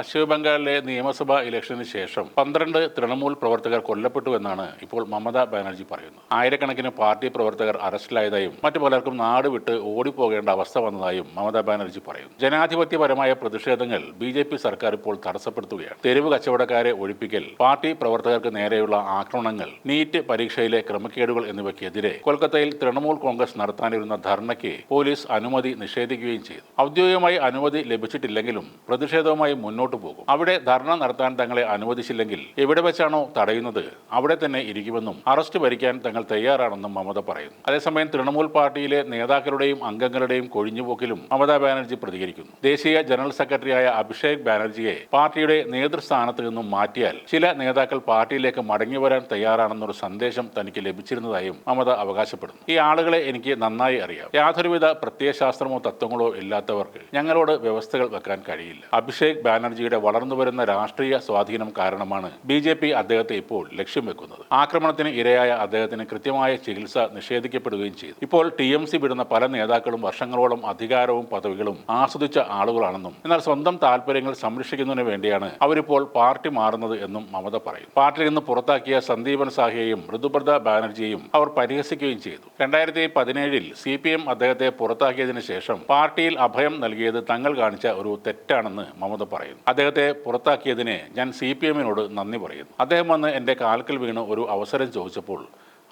പശ്ചിമബംഗാളിലെ നിയമസഭാ ഇലക്ഷന് ശേഷം 12 തൃണമൂൽ പ്രവർത്തകർ കൊല്ലപ്പെട്ടുവെന്നാണ് ഇപ്പോൾ മമതാ ബാനർജി പറയുന്നത്. ആയിരക്കണക്കിന് പാർട്ടി പ്രവർത്തകർ അറസ്റ്റിലായതായും മറ്റു പലർക്കും നാട് വിട്ട് ഓടിപ്പോകേണ്ട അവസ്ഥ വന്നതായും മമതാ ബാനർജി പറയുന്നു. ജനാധിപത്യപരമായ പ്രതിഷേധങ്ങൾ BJP സർക്കാർ ഇപ്പോൾ തടസ്സപ്പെടുത്തുകയാണ്. തെരുവ് കച്ചവടക്കാരെ ഒഴിപ്പിക്കൽ, പാർട്ടി പ്രവർത്തകർക്ക് നേരെയുള്ള ആക്രമണങ്ങൾ, നീറ്റ് പരീക്ഷയിലെ ക്രമക്കേടുകൾ എന്നിവയ്ക്കെതിരെ കൊൽക്കത്തയിൽ തൃണമൂൽ കോൺഗ്രസ് നടത്താനിരുന്ന ധർണയ്ക്ക് പോലീസ് അനുമതി നിഷേധിക്കുകയും ചെയ്തു. ഔദ്യോഗികമായി അനുമതി ലഭിച്ചിട്ടില്ലെങ്കിലും പ്രതിഷേധവുമായി മുന്നോട്ട് പോകും. അവിടെ ധർണ നടത്താൻ തങ്ങളെ അനുവദിച്ചില്ലെങ്കിൽ എവിടെ വെച്ചാണോ തടയുന്നത് അവിടെ തന്നെ ഇരിക്കുമെന്നും അറസ്റ്റ് ഭരിക്കാൻ തങ്ങൾ തയ്യാറാണെന്നും മമത പറയുന്നു. അതേസമയം തൃണമൂൽ പാർട്ടിയിലെ നേതാക്കളുടെയും അംഗങ്ങളുടെയും കൊഴിഞ്ഞുപോക്കിലും മമതാ ബാനർജി പ്രതികരിക്കുന്നു. ദേശീയ ജനറൽ സെക്രട്ടറിയായ അഭിഷേക് ബാനർജിയെ പാർട്ടിയുടെ നേതൃസ്ഥാനത്ത് നിന്നും മാറ്റിയാൽ ചില നേതാക്കൾ പാർട്ടിയിലേക്ക് മടങ്ങിവരാൻ തയ്യാറാണെന്നൊരു സന്ദേശം തനിക്ക് ലഭിച്ചിരുന്നതായും മമത അവകാശപ്പെടുന്നു. ഈ ആളുകളെ എനിക്ക് നന്നായി അറിയാം. യാതൊരുവിധ പ്രത്യയശാസ്ത്രമോ തത്വങ്ങളോ ഇല്ലാത്തവർക്ക് ഞങ്ങളോട് വ്യവസ്ഥകൾ വെക്കാൻ കഴിയില്ല. അഭിഷേക് ബാനർജിയുടെ വളർന്നുവരുന്ന രാഷ്ട്രീയ സ്വാധീനം കാരണമാണ് BJP അദ്ദേഹത്തെ ഇപ്പോൾ ലക്ഷ്യം വെക്കുന്നത്. ആക്രമണത്തിന് ഇരയായ അദ്ദേഹത്തിന് കൃത്യമായ ചികിത്സ നിഷേധിക്കപ്പെടുകയും ചെയ്തു. ഇപ്പോൾ TMC വിടുന്ന പല നേതാക്കളും വർഷങ്ങളോളം അധികാരവും പദവികളും ആസ്വദിച്ച ആളുകളാണെന്നും എന്നാൽ സ്വന്തം താല്പര്യങ്ങൾ സംരക്ഷിക്കുന്നതിന് വേണ്ടിയാണ് അവരിപ്പോൾ പാർട്ടി മാറുന്നത് എന്നും മമത പറയും. പാർട്ടിയിൽ നിന്ന് പുറത്താക്കിയ സന്ദീപൻ സാഹിയെയും ഋതുപ്രത ബാനർജിയെയും അവർ പരിഹസിക്കുകയും ചെയ്തു. 2017 CPM അദ്ദേഹത്തെ പുറത്താക്കിയതിനു ശേഷം പാർട്ടിയിൽ അഭയം നൽകിയത് തങ്ങൾ കാണിച്ച ഒരു തെറ്റാണെന്ന് മമത പറയുന്നു. അദ്ദേഹത്തെ പുറത്താക്കിയതിന് ഞാൻ CPM-നോട് നന്ദി പറയുന്നു. അദ്ദേഹം വന്ന് എൻ്റെ കാൽക്കൽ വീണ് ഒരു അവസരം ചോദിച്ചപ്പോൾ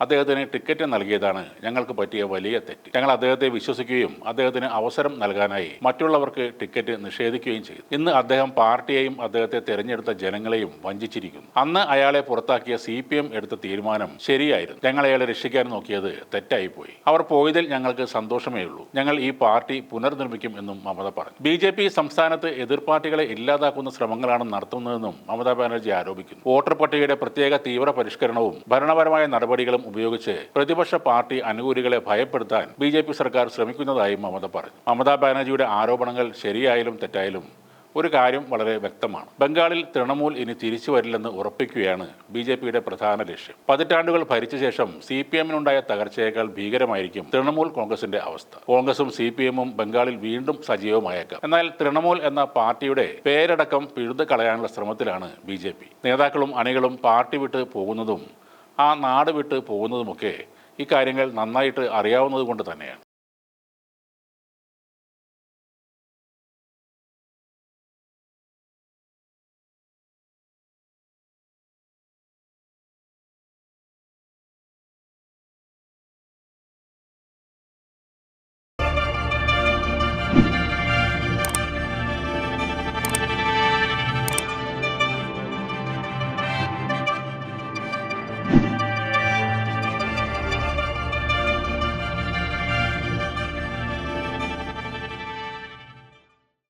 അദ്ദേഹത്തിന് ടിക്കറ്റ് നൽകിയതാണ് ഞങ്ങൾക്ക് പറ്റിയ വലിയ തെറ്റ്. ഞങ്ങൾ അദ്ദേഹത്തെ വിശ്വസിക്കുകയും അദ്ദേഹത്തിന് അവസരം നൽകാനായി മറ്റുള്ളവർക്ക് ടിക്കറ്റ് നിഷേധിക്കുകയും ചെയ്തു. ഇന്ന് അദ്ദേഹം പാർട്ടിയെയും അദ്ദേഹത്തെ തിരഞ്ഞെടുത്ത ജനങ്ങളെയും വഞ്ചിച്ചിരിക്കുന്നു. അന്ന് അയാളെ പുറത്താക്കിയ CPM എടുത്ത തീരുമാനം ശരിയായിരുന്നു. ഞങ്ങൾ അയാളെ രക്ഷിക്കാൻ നോക്കിയത് തെറ്റായിപ്പോയി. അവർ പോയതിൽ ഞങ്ങൾക്ക് സന്തോഷമേ ഉള്ളൂ. ഞങ്ങൾ ഈ പാർട്ടി പുനർനിർമ്മിക്കും എന്നും മമത പറഞ്ഞു. BJP സംസ്ഥാനത്ത് എതിർപാർട്ടികളെ ഇല്ലാതാക്കുന്ന ശ്രമങ്ങളാണ് നടത്തുന്നതെന്നും മമതാ ബാനർജി ആരോപിക്കുന്നു. വോട്ടർ പട്ടികയുടെ പ്രത്യേക തീവ്ര പരിഷ്കരണവും ഭരണപരമായ നടപടികളും ഉപയോഗിച്ച് പ്രതിപക്ഷ പാർട്ടി അനുകൂലികളെ ഭയപ്പെടുത്താൻ BJP സർക്കാർ ശ്രമിക്കുന്നതായും മമത പറഞ്ഞു. മമതാ ബാനർജിയുടെ ആരോപണങ്ങൾ ശരിയായാലും തെറ്റായാലും ഒരു കാര്യം വളരെ വ്യക്തമാണ്. ബംഗാളിൽ തൃണമൂൽ ഇനി തിരിച്ചു വരില്ലെന്ന് ഉറപ്പിക്കുകയാണ് BJP-യുടെ പ്രധാന ലക്ഷ്യം. പതിറ്റാണ്ടുകൾ ഭരിച്ച ശേഷം CPM-നുണ്ടായ തകർച്ചയേക്കാൾ ഭീകരമായിരിക്കും തൃണമൂൽ കോൺഗ്രസിന്റെ അവസ്ഥ. കോൺഗ്രസും CPM-ഉം ബംഗാളിൽ വീണ്ടും സജീവമായേക്കാം. എന്നാൽ തൃണമൂൽ എന്ന പാർട്ടിയുടെ പേരടക്കം പിഴുതു കളയാനുള്ള ശ്രമത്തിലാണ് BJP. നേതാക്കളും അണികളും പാർട്ടി വിട്ട് പോകുന്നതും ആ നാട് വിട്ട് പോകുന്നതുമൊക്കെ ഈ കാര്യങ്ങൾ നന്നായിട്ട് അറിയാവുന്നത് കൊണ്ട് തന്നെയാണ്.